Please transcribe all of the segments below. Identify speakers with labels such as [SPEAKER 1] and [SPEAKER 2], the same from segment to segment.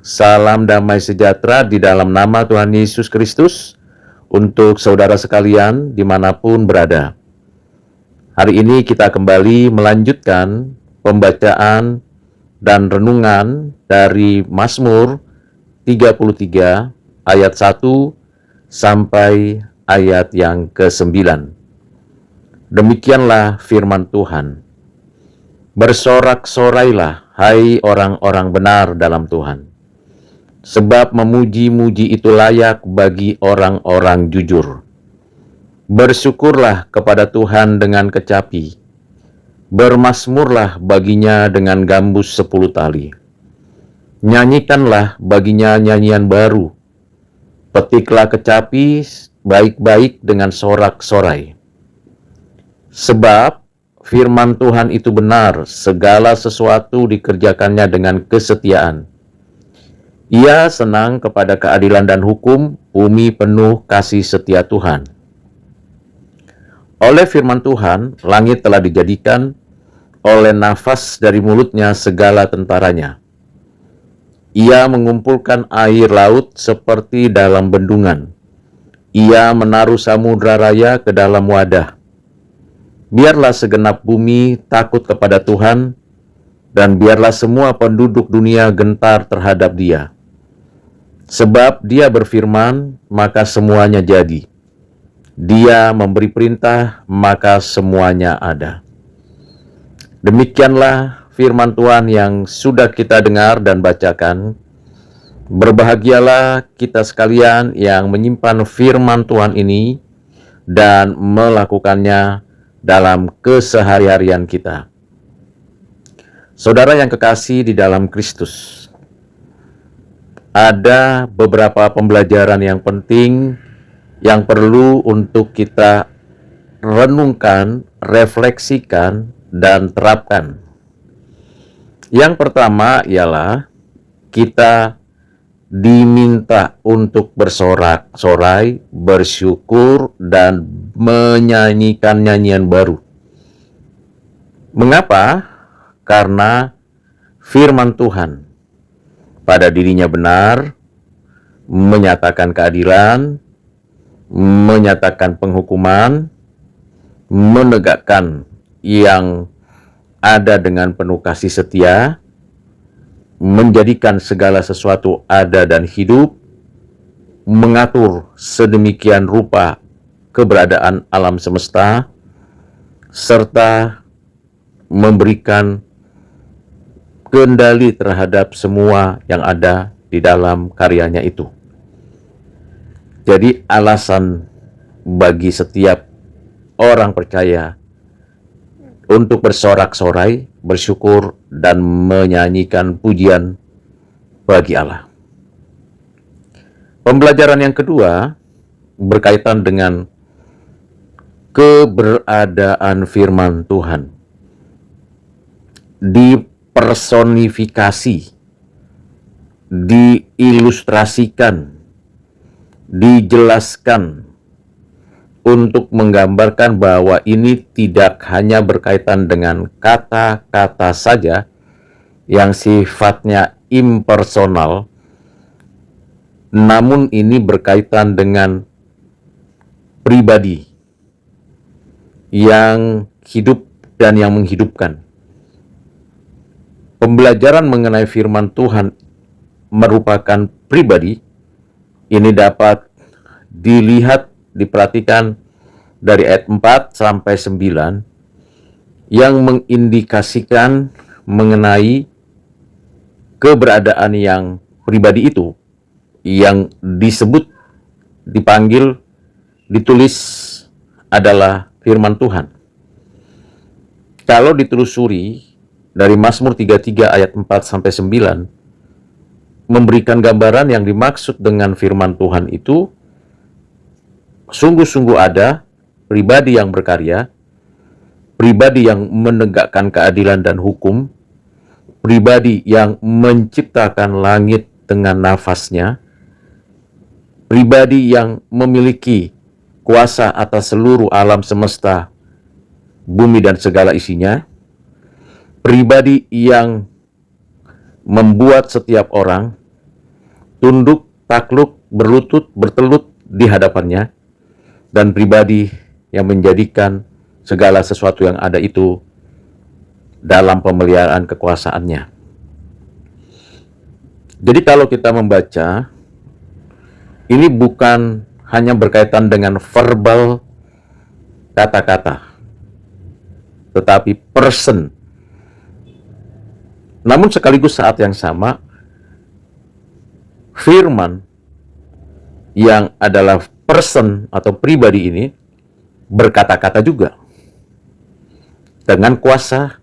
[SPEAKER 1] Salam damai sejahtera di dalam nama Tuhan Yesus Kristus untuk saudara sekalian dimanapun berada. Hari ini kita kembali melanjutkan pembacaan dan renungan dari Mazmur 33 ayat 1 sampai ayat yang ke-9. Demikianlah firman Tuhan. Bersorak-sorailah, hai orang-orang benar dalam Tuhan. Sebab memuji-muji itu layak bagi orang-orang jujur. Bersyukurlah kepada Tuhan dengan kecapi. Bermazmurlah baginya dengan gambus 10 tali. Nyanyikanlah baginya nyanyian baru. Petiklah kecapi baik-baik dengan sorak-sorai. Sebab firman Tuhan itu benar, segala sesuatu dikerjakannya dengan kesetiaan. Ia senang kepada keadilan dan hukum, bumi penuh kasih setia Tuhan. Oleh firman Tuhan, langit telah dijadikan, oleh nafas dari mulutnya segala tentaranya. Ia mengumpulkan air laut seperti dalam bendungan. Ia menaruh samudra raya ke dalam wadah. Biarlah segenap bumi takut kepada Tuhan, dan biarlah semua penduduk dunia gentar terhadap Dia. Sebab Dia berfirman, maka semuanya jadi. Dia memberi perintah, maka semuanya ada. Demikianlah firman Tuhan yang sudah kita dengar dan bacakan. Berbahagialah kita sekalian yang menyimpan firman Tuhan ini dan melakukannya dalam kesehari-harian kita. Saudara yang kekasih di dalam Kristus, ada beberapa pembelajaran yang penting yang perlu untuk kita renungkan, refleksikan, dan terapkan. Yang pertama ialah kita diminta untuk bersorak-sorai, bersyukur, dan menyanyikan nyanyian baru. Mengapa? Karena firman Tuhan pada dirinya benar, menyatakan keadilan, menyatakan penghukuman, menegakkan yang ada dengan penuh kasih setia, menjadikan segala sesuatu ada dan hidup, mengatur sedemikian rupa keberadaan alam semesta, serta memberikan kendali terhadap semua yang ada di dalam karyanya itu. Jadi alasan bagi setiap orang percaya untuk bersorak-sorai, bersyukur, dan menyanyikan pujian bagi Allah. Pembelajaran yang kedua berkaitan dengan keberadaan firman Tuhan. Dipersonifikasi, diilustrasikan, dijelaskan untuk menggambarkan bahwa ini tidak hanya berkaitan dengan kata-kata saja yang sifatnya impersonal, namun ini berkaitan dengan pribadi yang hidup dan yang menghidupkan. Pembelajaran mengenai firman Tuhan merupakan pribadi. Ini dapat dilihat, diperhatikan dari ayat 4 sampai 9 yang mengindikasikan mengenai keberadaan yang pribadi itu, yang disebut, dipanggil, ditulis adalah firman Tuhan. Kalau ditelusuri dari Mazmur 33 ayat 4 sampai 9 memberikan gambaran yang dimaksud dengan firman Tuhan itu sungguh-sungguh ada pribadi yang berkarya, pribadi yang menegakkan keadilan dan hukum, pribadi yang menciptakan langit dengan nafasnya, pribadi yang memiliki kuasa atas seluruh alam semesta, bumi dan segala isinya, pribadi yang membuat setiap orang tunduk, takluk, berlutut, bertelut di hadapannya, dan pribadi yang menjadikan segala sesuatu yang ada itu dalam pemeliharaan kekuasaannya. Jadi kalau kita membaca, ini bukan hanya berkaitan dengan verbal kata-kata, tetapi person. Namun sekaligus saat yang sama, firman yang adalah person atau pribadi ini berkata-kata juga dengan kuasa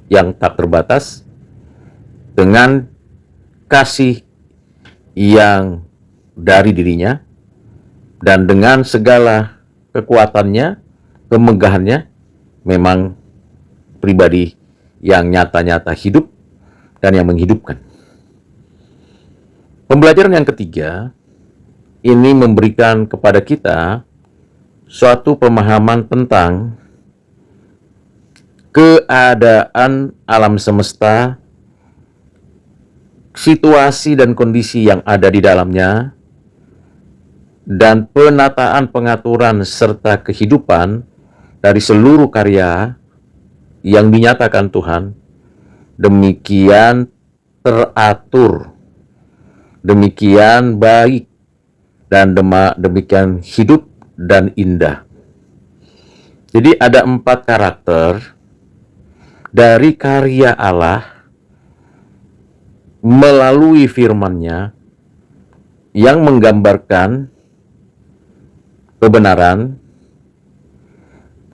[SPEAKER 1] yang tak terbatas, dengan kasih yang dari dirinya, dan dengan segala kekuatannya, kemegahannya, memang pribadi yang nyata-nyata hidup dan yang menghidupkan. Pembelajaran yang ketiga, ini memberikan kepada kita suatu pemahaman tentang keadaan alam semesta, situasi dan kondisi yang ada di dalamnya, dan penataan pengaturan serta kehidupan dari seluruh karya yang dinyatakan Tuhan, demikian teratur, demikian baik, dan demikian hidup dan indah. Jadi ada 4 karakter dari karya Allah melalui firman-Nya yang menggambarkan kebenaran,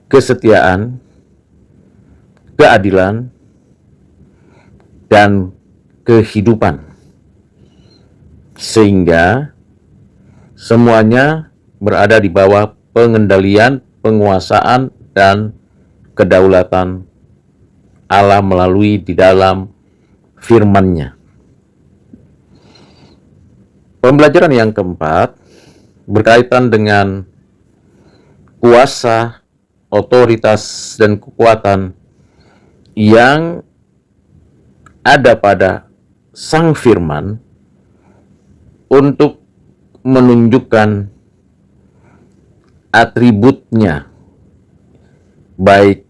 [SPEAKER 1] kesetiaan, keadilan, dan kehidupan. Sehingga semuanya berada di bawah pengendalian, penguasaan, dan kedaulatan Allah melalui di dalam firman-Nya. Pembelajaran yang keempat berkaitan dengan kuasa, otoritas, dan kekuatan yang ada pada Sang Firman untuk menunjukkan atributnya, baik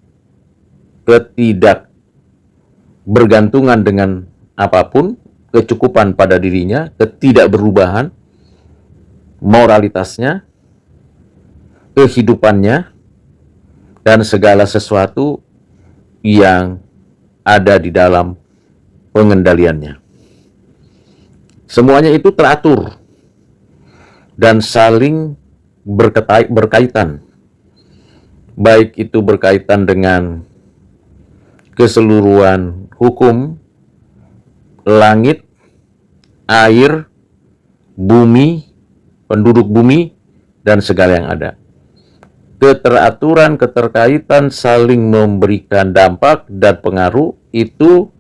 [SPEAKER 1] ketidakbergantungan dengan apapun, kecukupan pada dirinya, ketidakberubahan, moralitasnya, kehidupannya, dan segala sesuatu yang ada di dalam pengendaliannya. Semuanya itu teratur dan saling berkaitan, baik itu berkaitan dengan keseluruhan hukum, langit, air, bumi, penduduk bumi, dan segala yang ada. Keteraturan, keterkaitan, saling memberikan dampak dan pengaruh itu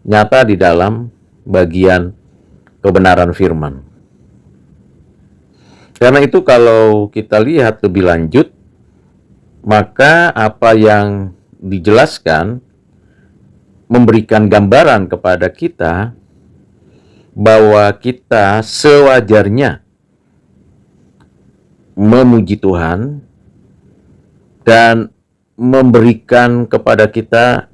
[SPEAKER 1] nyata di dalam bagian kebenaran firman. Karena itu kalau kita lihat lebih lanjut, maka apa yang dijelaskan memberikan gambaran kepada kita bahwa kita sewajarnya memuji Tuhan dan memberikan kepada kita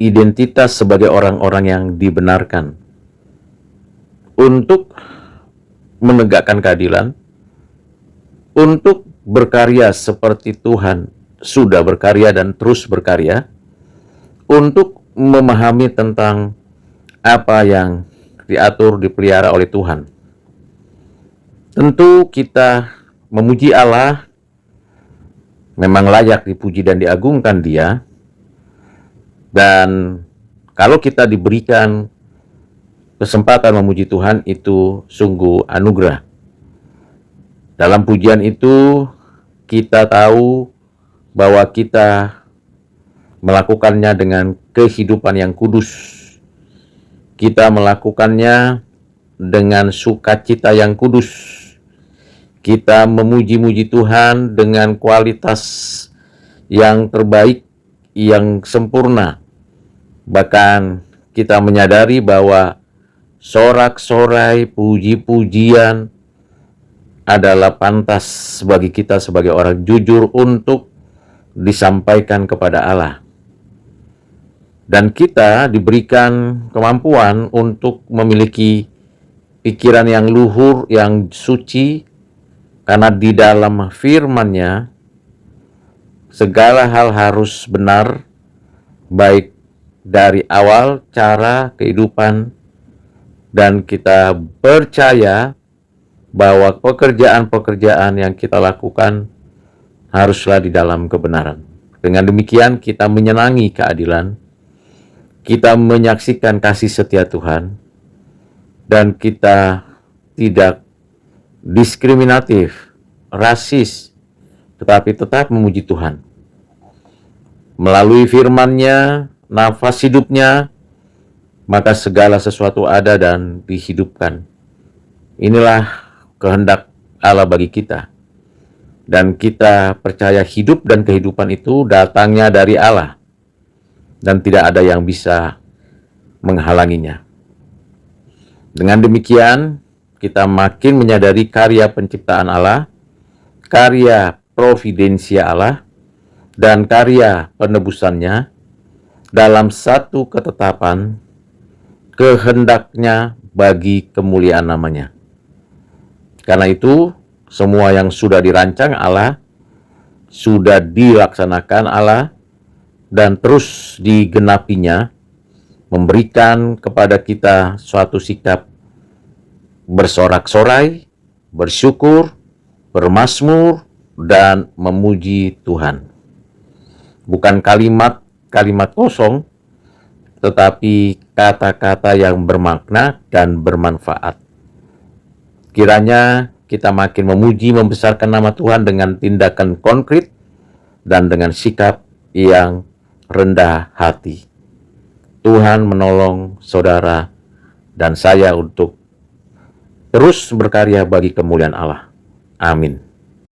[SPEAKER 1] identitas sebagai orang-orang yang dibenarkan untuk menegakkan keadilan, untuk berkarya seperti Tuhan sudah berkarya dan terus berkarya, untuk memahami tentang apa yang diatur, dipelihara oleh Tuhan. Tentu kita memuji Allah, memang layak dipuji dan diagungkan Dia. Dan kalau kita diberikan kesempatan memuji Tuhan, itu sungguh anugerah. Dalam pujian itu kita tahu bahwa kita melakukannya dengan kehidupan yang kudus. Kita melakukannya dengan sukacita yang kudus. Kita memuji-muji Tuhan dengan kualitas yang terbaik, yang sempurna. Bahkan kita menyadari bahwa sorak-sorai, puji-pujian adalah pantas bagi kita sebagai orang jujur untuk disampaikan kepada Allah. Dan kita diberikan kemampuan untuk memiliki pikiran yang luhur, yang suci, karena di dalam firman-Nya segala hal harus benar, baik dari awal, cara, kehidupan, dan kita percaya bahwa pekerjaan-pekerjaan yang kita lakukan haruslah di dalam kebenaran. Dengan demikian kita menyenangi keadilan, kita menyaksikan kasih setia Tuhan, dan kita tidak diskriminatif, rasis, tetapi tetap memuji Tuhan. Melalui firman-Nya, nafas hidupnya, maka segala sesuatu ada dan dihidupkan. Inilah kehendak Allah bagi kita. Dan kita percaya hidup dan kehidupan itu datangnya dari Allah. Dan tidak ada yang bisa menghalanginya. Dengan demikian, kita makin menyadari karya penciptaan Allah, karya providensia Allah, dan karya penebusannya dalam satu ketetapan kehendaknya bagi kemuliaan namanya. Karena itu, semua yang sudah dirancang Allah, sudah dilaksanakan Allah, dan terus digenapinya, memberikan kepada kita suatu sikap bersorak-sorai, bersyukur, bermazmur, dan memuji Tuhan. Bukan kalimat-kalimat kosong, tetapi kata-kata yang bermakna dan bermanfaat. Kiranya kita makin memuji, membesarkan nama Tuhan dengan tindakan konkret dan dengan sikap yang rendah hati. Tuhan menolong saudara dan saya untuk terus berkarya bagi kemuliaan Allah. Amin.